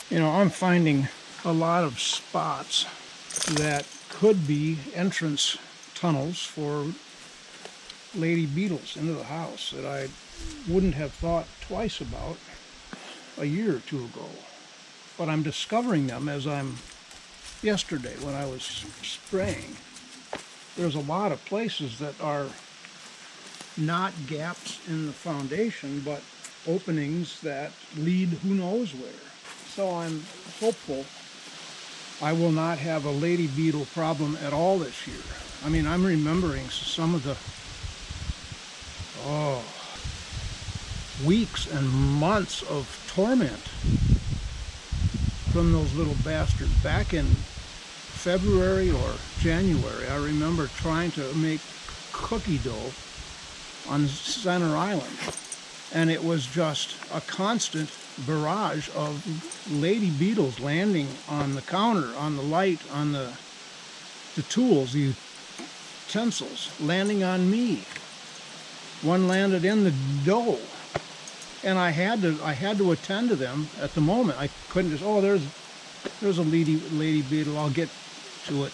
You know, I'm finding a lot of spots that could be entrance tunnels for lady beetles into the house that I wouldn't have thought twice about a year or two ago. But I'm discovering them as yesterday when I was spraying. There's a lot of places that are not gaps in the foundation, but openings that lead who knows where. So I'm hopeful I will not have a lady beetle problem at all this year. I mean, I'm remembering some of the weeks and months of torment from those little bastards. Back in February or January, I remember trying to make cookie dough on Center Island, and it was just a constant barrage of lady beetles landing on the counter, on the light, on the tools, the utensils, landing on me. One landed in the dough, and I had to attend to them at the moment. I couldn't just, oh, there's a lady beetle, I'll get to it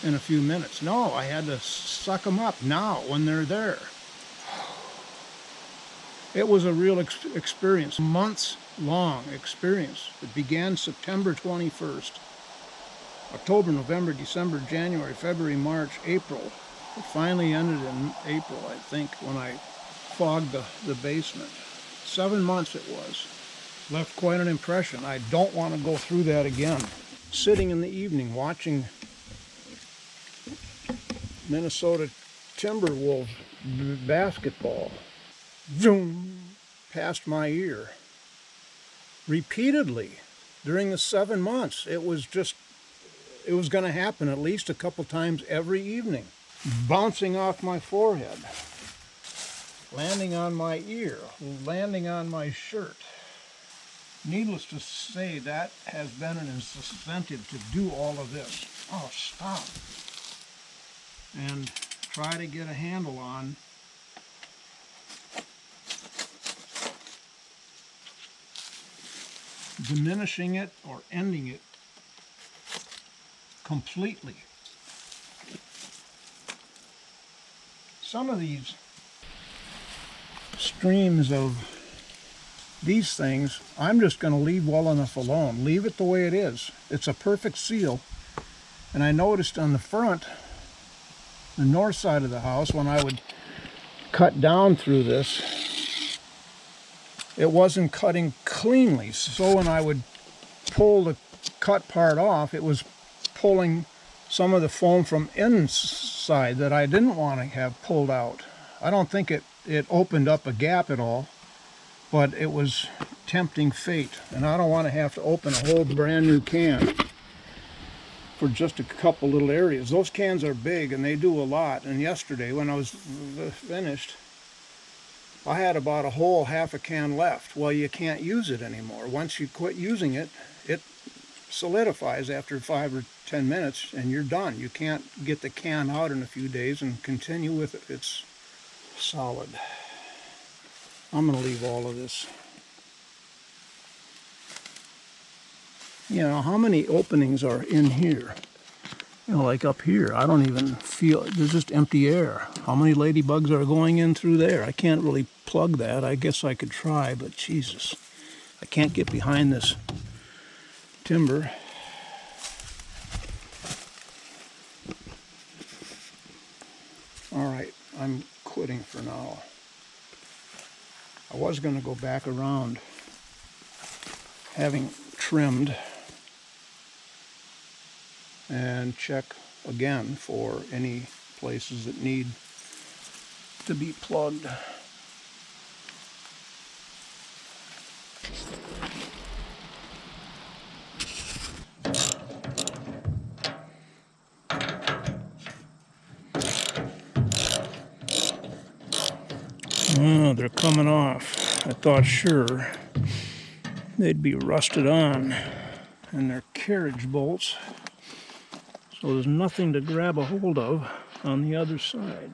in a few minutes. No, I had to suck them up now when they're there. It was a real experience, months-long experience. It began September 21st. October, November, December, January, February, March, April. It finally ended in April, I think, when I fogged the basement. 7 months it was. Left quite an impression. I don't want to go through that again. Sitting in the evening watching Minnesota Timberwolves basketball. Zoom, past my ear. Repeatedly during the 7 months. It was going to happen at least a couple times every evening. Bouncing off my forehead, landing on my ear, landing on my shirt. Needless to say, that has been an incentive to do all of this. Oh, stop. And try to get a handle on diminishing it or ending it completely. Some of these streams of these things, I'm just going to leave well enough alone. Leave it the way it is. It's a perfect seal. And I noticed on the front, the north side of the house, when I would cut down through this, it wasn't cutting cleanly. So when I would pull the cut part off, it was pulling some of the foam from inside that I didn't want to have pulled out. I don't think it opened up a gap at all, but it was tempting fate, and I don't want to have to open a whole brand new can for just a couple little areas. Those cans are big and they do a lot, and yesterday when I was finished, I had about a whole half a can left. Well, you can't use it anymore. Once you quit using it, it solidifies after 5 or 10 minutes and you're done. You can't get the can out in a few days and continue with it. It's solid. I'm going to leave all of this. You know, how many openings are in here? You know, like up here, I don't even feel, there's just empty air. How many ladybugs are going in through there? I can't really plug that. I guess I could try, but Jesus, I can't get behind this timber. All right, I'm quitting for now. I was going to go back around, having trimmed, and check again for any places that need to be plugged. Oh, they're coming off. I thought sure they'd be rusted on, and they're carriage bolts, so there's nothing to grab a hold of on the other side.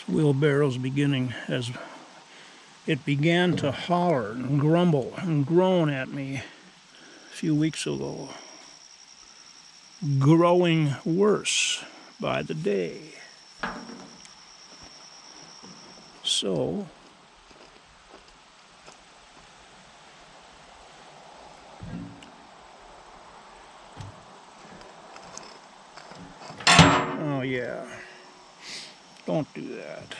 Wheelbarrow's beginning, as it began to holler and grumble and groan at me a few weeks ago, growing worse by the day. So oh yeah, don't do that.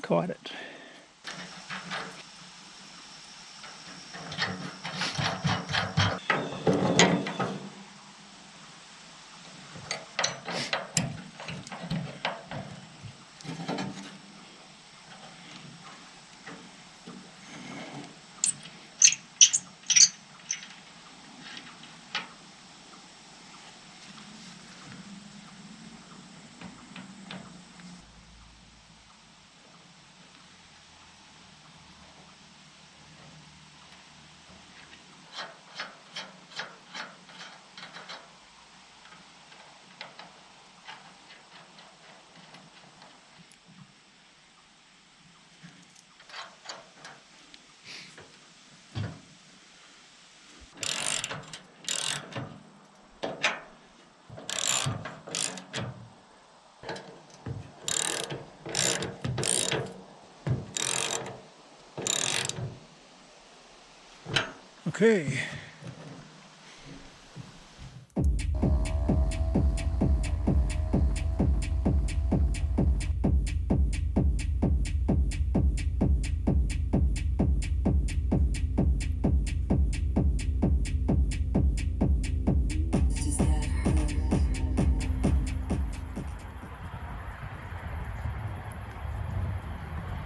Caught it. Okay.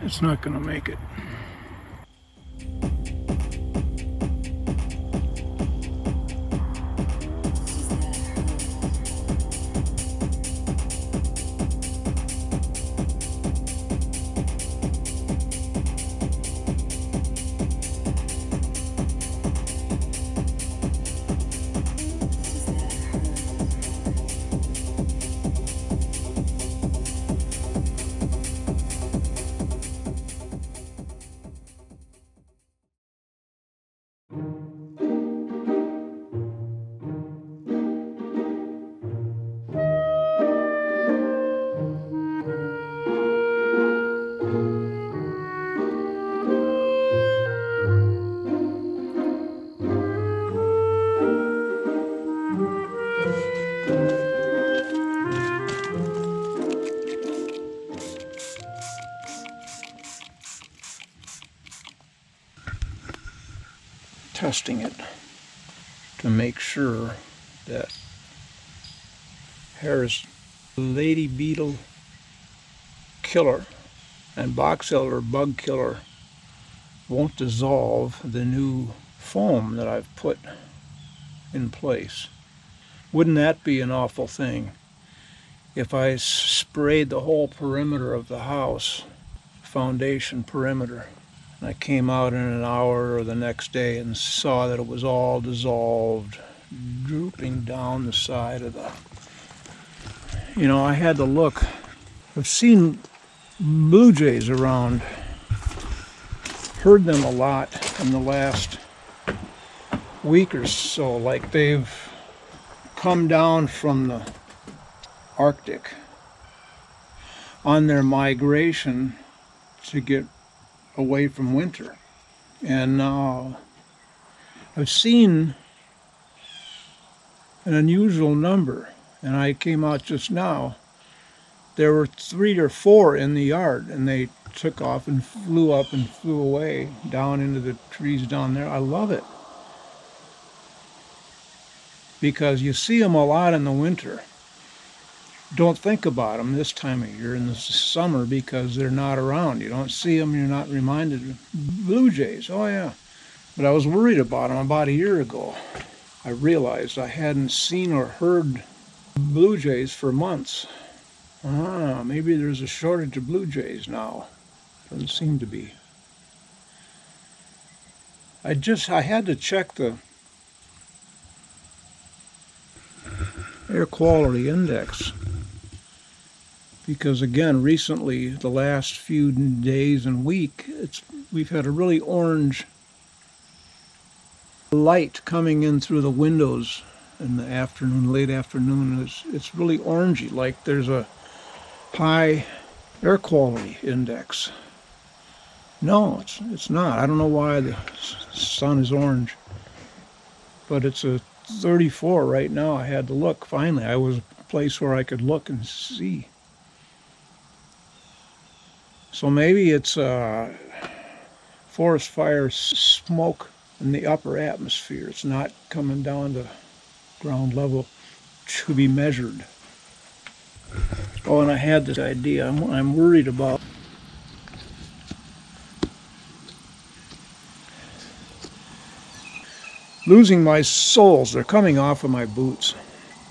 It's not going to make it. Testing it to make sure that Harris lady beetle killer and box elder bug killer won't dissolve the new foam that I've put in place. Wouldn't that be an awful thing if I sprayed the whole perimeter of the house, foundation perimeter? I came out in an hour or the next day and saw that it was all dissolved, drooping down the side of the... You know, I had to look. I've seen blue jays around, heard them a lot in the last week or so, like they've come down from the Arctic on their migration to get away from winter. And I've seen an unusual number, and I came out just now. There were 3 or 4 in the yard, and they took off and flew up and flew away down into the trees down there. I love it, because you see them a lot in the winter, don't think about them this time of year in the summer because they're not around. You don't see them, you're not reminded of blue jays. Oh yeah. But I was worried about them about a year ago. I realized I hadn't seen or heard blue jays for months. Maybe there's a shortage of blue jays now. Doesn't seem to be. I had to check the air quality index because, again, recently, the last few days and week, we've had a really orange light coming in through the windows in the afternoon, late afternoon. It's really orangey, like there's a high air quality index. No, it's not. I don't know why the sun is orange, but it's a 34 right now. I had to look. Finally, I was a place where I could look and see. So maybe it's forest fire smoke in the upper atmosphere. It's not coming down to ground level to be measured. Oh, and I had this idea. I'm worried about losing my soles. They're coming off of my boots,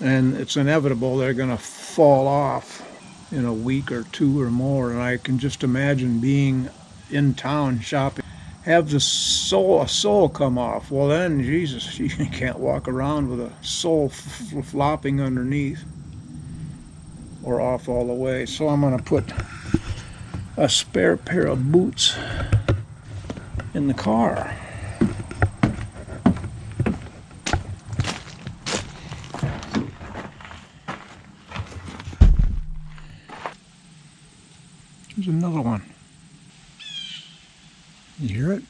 and it's inevitable they're going to fall off in a week or two or more. And I can just imagine being in town shopping, have a sole come off. Well then, Jesus, you can't walk around with a sole flopping underneath or off all the way. So I'm going to put a spare pair of boots in the car. There's another one. You hear it?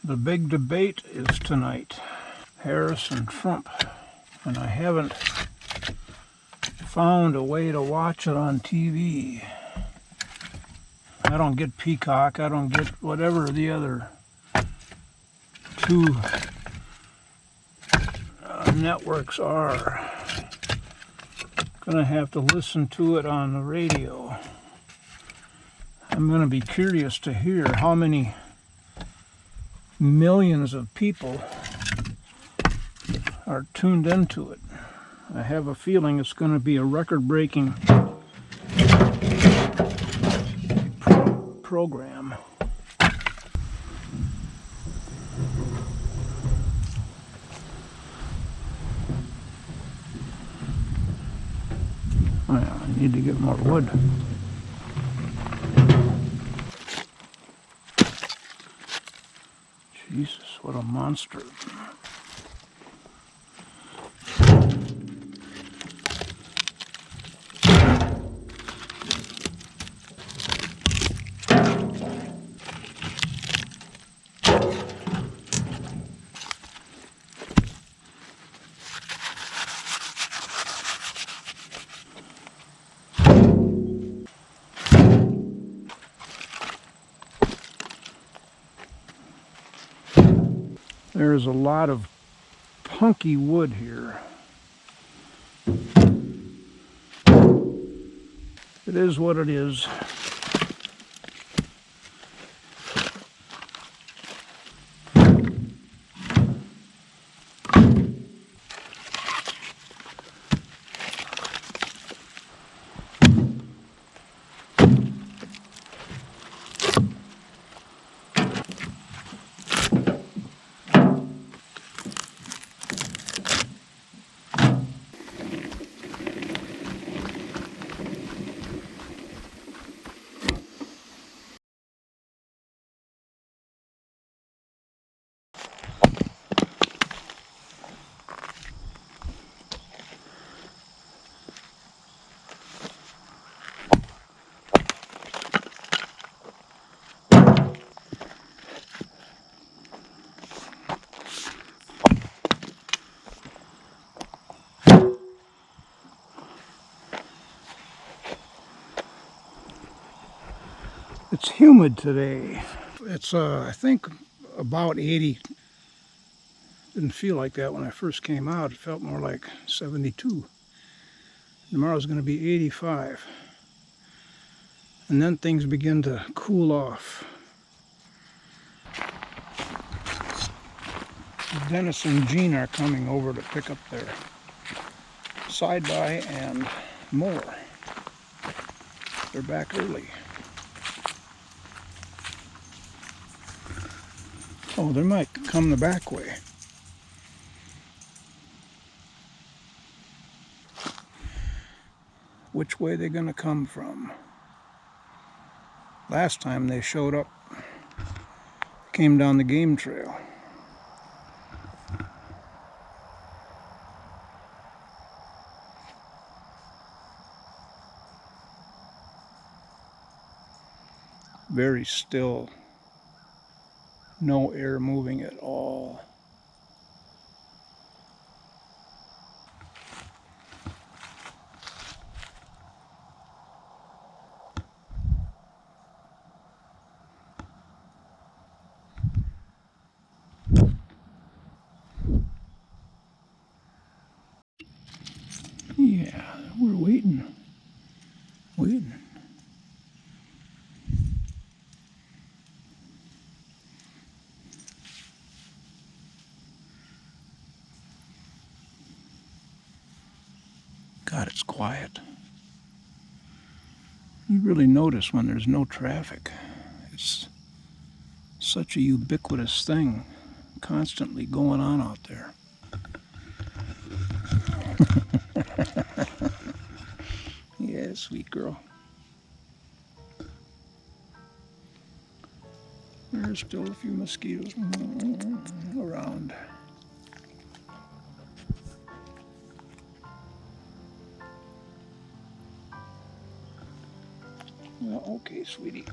The big debate is tonight, Harris and Trump, and I haven't found a way to watch it on TV. I don't get Peacock, I don't get whatever the other two networks are. Gonna have to listen to it on the radio. I'm gonna be curious to hear how many millions of people are tuned into it. I have a feeling it's going to be a record-breaking program. Oh yeah, I need to get more wood. Jesus, what a monster. There's a lot of punky wood here. It is what it is. It's humid today. It's, I think, about 80. Didn't feel like that when I first came out. It felt more like 72. Tomorrow's going to be 85. And then things begin to cool off. Dennis and Jean are coming over to pick up their side-by and mower. They're back early. Oh, they might come the back way. Which way they're going to come from? Last time they showed up, came down the game trail. Very still. No air moving at all. Yeah, we're waiting. Waiting. God, it's quiet. You really notice when there's no traffic. It's such a ubiquitous thing constantly going on out there. Yeah, sweet girl. There's still a few mosquitoes around. Well, okay, sweetie.